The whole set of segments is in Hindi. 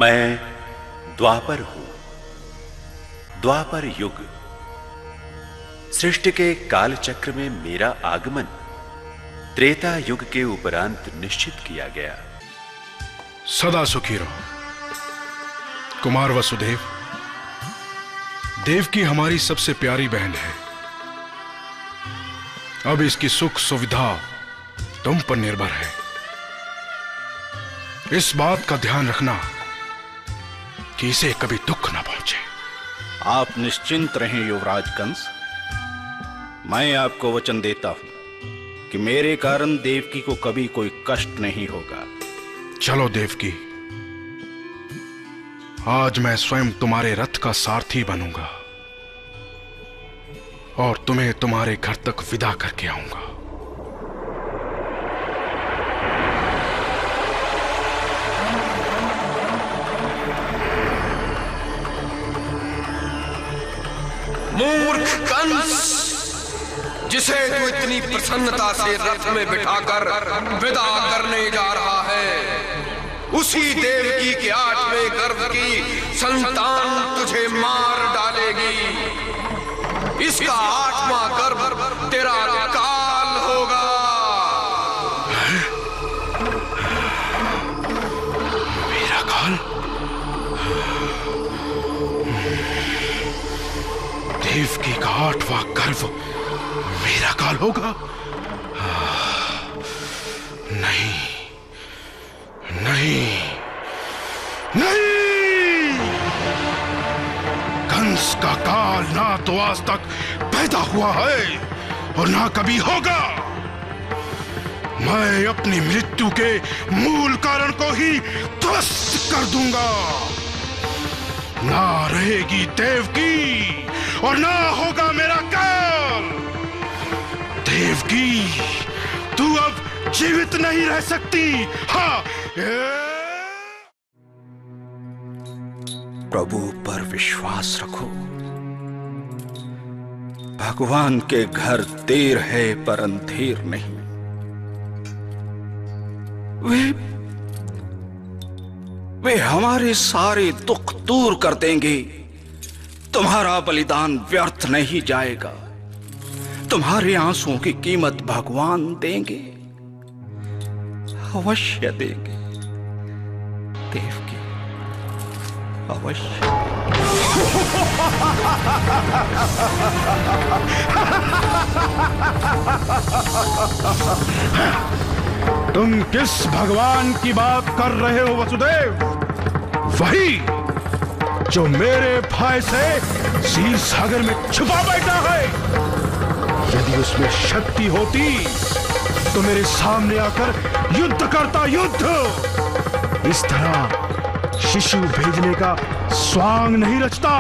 मैं द्वापर हूं, द्वापर युग। सृष्टि के काल चक्र में मेरा आगमन त्रेता युग के उपरांत निश्चित किया गया। सदा सुखी रहो कुमार वसुदेव। देवकी हमारी सबसे प्यारी बहन है। अब इसकी सुख सुविधा तुम पर निर्भर है। इस बात का ध्यान रखना कि इसे कभी दुख ना पहुंचे। आप निश्चिंत रहें युवराज कंस। मैं आपको वचन देता हूं कि मेरे कारण देवकी को कभी कोई कष्ट नहीं होगा। चलो देवकी, आज मैं स्वयं तुम्हारे रथ का सारथी बनूंगा और तुम्हें तुम्हारे घर तक विदा करके आऊंगा। मूर्ख कंस, जिसे तू इतनी प्रसन्नता से रथ में बिठाकर विदा करने जा रहा है, उसी देवकी के 8वें गर्भ की संतान तुझे मार डालेगी। इसका 8वां गर्भ तेरा काल होगा। मेरा काल? देवकी का 8वां गर्भ मेरा काल होगा? नहीं नहीं नहीं। कंस का काल ना तो आज तक पैदा हुआ है और ना कभी होगा। मैं अपनी मृत्यु के मूल कारण को ही ध्वस्त कर दूंगा। ना रहेगी देवकी और ना होगा मेरा काल। देवकी, तू अब जीवित नहीं रह सकती। हाँ। प्रभु पर विश्वास रखो। भगवान के घर देर है पर अंधेर नहीं। वे हमारे सारे दुख दूर कर देंगे। तुम्हारा बलिदान व्यर्थ नहीं जाएगा। तुम्हारे आंसुओं की कीमत भगवान देंगे, अवश्य देंगे देवकी, अवश्य। तुम किस भगवान की बात कर रहे हो वसुदेव? वही जो मेरे भय से क्षीर सागर में छुपा बैठा है। यदि उसमें शक्ति होती तो मेरे सामने आकर युद्ध करता, युद्ध। इस तरह शिशु भेजने का स्वांग नहीं रचता।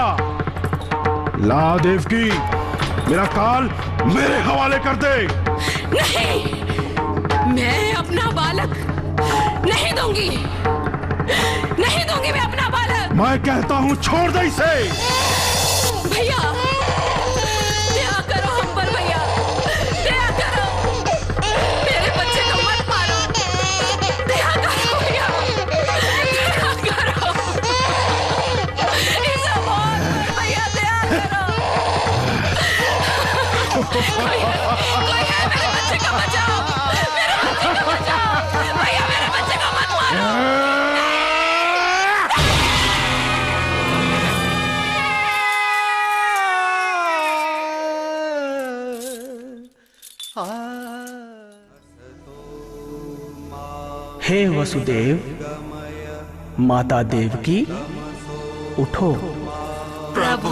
ला देवकी, मेरा काल मेरे हवाले कर दे। नहीं, मैं अपना बालक नहीं दूंगी। नहीं दूंगी मैं अपना बालक। मैं कहता हूं छोड़ दे इसे। भैया, दया करो हम पर भैया, दया करो। मेरे बच्चे को मत मारो। दया करो भैया, दया करो। इसे मार भैया, दया करो। कोई है, मेरे बच्चे को बचाओ। मेरे बच्चे को बचाओ भैया, मेरे बच्चे को मत मारो। हे वसुदेव, माता देवकी, उठो। प्रभु,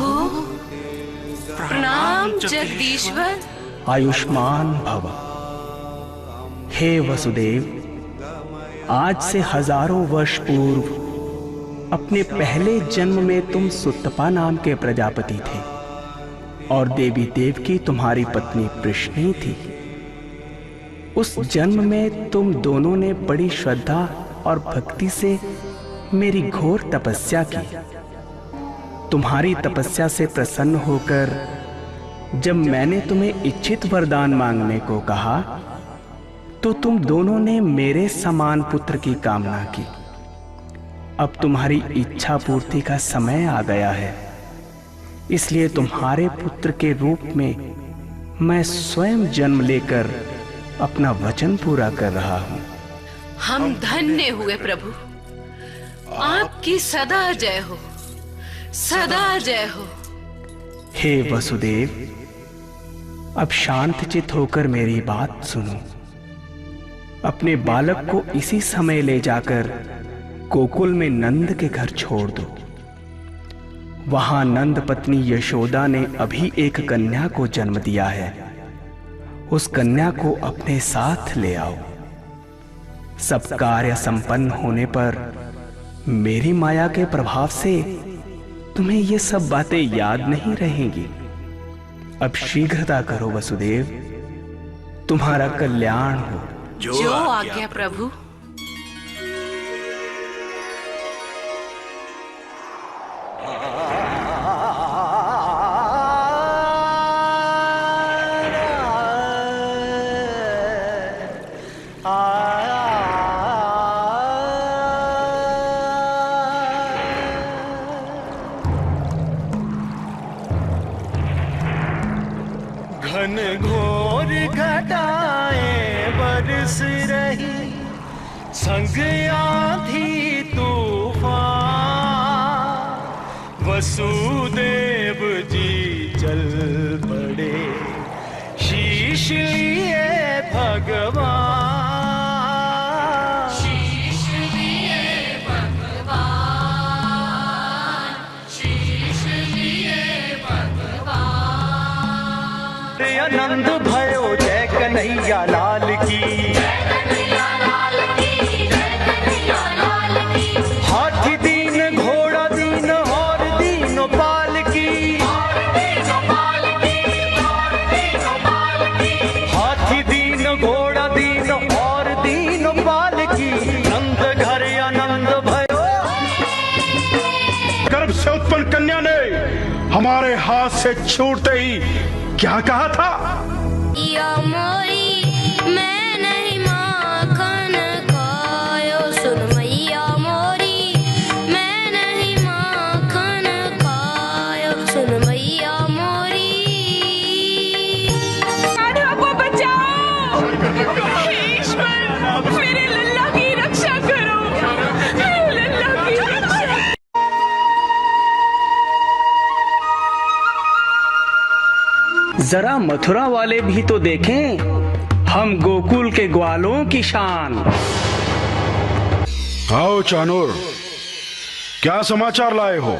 प्रणाम जगदीश्वर। आयुष्मान भव। हे वसुदेव, आज से हजारों वर्ष पूर्व अपने पहले जन्म में तुम सुतपा नाम के प्रजापति थे और देवी देवकी तुम्हारी पत्नी प्रश्नी थी। उस जन्म में तुम दोनों ने बड़ी श्रद्धा और भक्ति से मेरी घोर तपस्या की। तुम्हारी तपस्या से प्रसन्न होकर जब मैंने तुम्हें इच्छित वरदान मांगने को कहा तो तुम दोनों ने मेरे समान पुत्र की कामना की। अब तुम्हारी इच्छा पूर्ति का समय आ गया है, इसलिए तुम्हारे पुत्र के रूप में मैं स्वयं जन्म लेकर अपना वचन पूरा कर रहा हूं। हम धन्य हुए प्रभु, आपकी सदा जय हो, सदा जय हो। हे वसुदेव, अब शांत चित होकर मेरी बात सुनो। अपने बालक को इसी समय ले जाकर गोकुल में नंद के घर छोड़ दो। वहां नंद पत्नी यशोदा ने अभी एक कन्या को जन्म दिया है। उस कन्या को अपने साथ ले आओ। सब कार्य संपन्न होने पर मेरी माया के प्रभाव से तुम्हें ये सब बातें याद नहीं रहेंगी। अब शीघ्रता करो वसुदेव, तुम्हारा कल्याण हो। जो आज्ञा प्रभु। घन घोर घटाएं बरस रही, संग आंधी तूफान। वसुदेव जी चल पड़े, शीश लिए भगवान। शीश लिए भगवान, शीश लिए भगवान। आनंद भयो जय कन्हैया लाल की, हाथी दीन घोड़ा दीन और दीनो पाल की। हाथी दीन घोड़ा दीन और दीनो पाल की, नंद घर आनंद भयो। गर्भ से उत्पन्न कन्या ने हमारे हाथ से छूटते ही क्या कहा था? या मोरी मैं नहीं माखन खायो, सुन मैया मोरी मैं नहीं माखन खायो, सुन मैया मोरी। राधा को बचाओ, ईश्वर मेरे लल्ला की रक्षा करो, मेरे लल्ला की रक्षा। जरा मथुरा वाले भी तो देखें हम गोकुल के ग्वालों की शान। आओ चानूर, क्या समाचार लाए हो?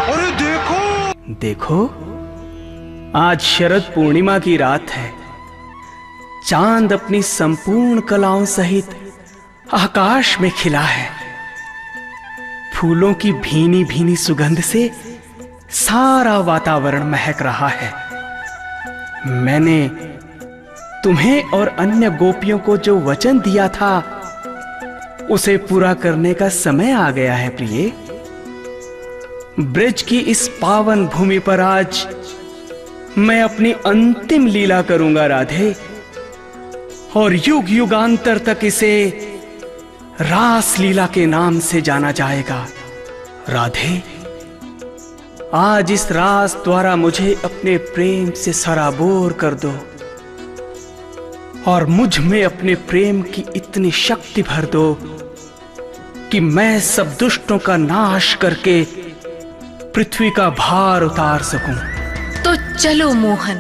अरे देखो देखो, आज शरद पूर्णिमा की रात है। चांद अपनी संपूर्ण कलाओं सहित आकाश में खिला है। फूलों की भीनी भीनी सुगंध से सारा वातावरण महक रहा है। मैंने तुम्हें और अन्य गोपियों को जो वचन दिया था उसे पूरा करने का समय आ गया है प्रिय। ब्रज की इस पावन भूमि पर आज मैं अपनी अंतिम लीला करूंगा राधे, और युग युगांतर तक इसे रास लीला के नाम से जाना जाएगा। राधे, आज इस रास द्वारा मुझे अपने प्रेम से सराबोर कर दो और मुझ में अपने प्रेम की इतनी शक्ति भर दो कि मैं सब दुष्टों का नाश करके पृथ्वी का भार उतार सकूं। तो चलो मोहन,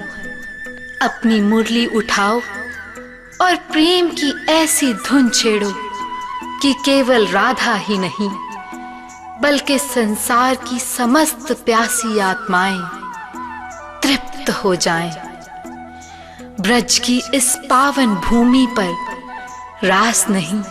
अपनी मुरली उठाओ और प्रेम की ऐसी धुन छेड़ो कि केवल राधा ही नहीं बल्कि संसार की समस्त प्यासी आत्माएं तृप्त हो जाएं। ब्रज की इस पावन भूमि पर रास नहीं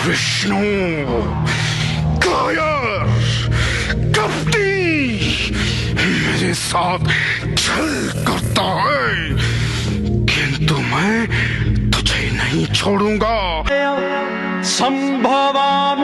विष्णु, कायर, कपटी, मेरे साथ छल करता है, किंतु मैं तुझे नहीं छोड़ूंगा। संभवामि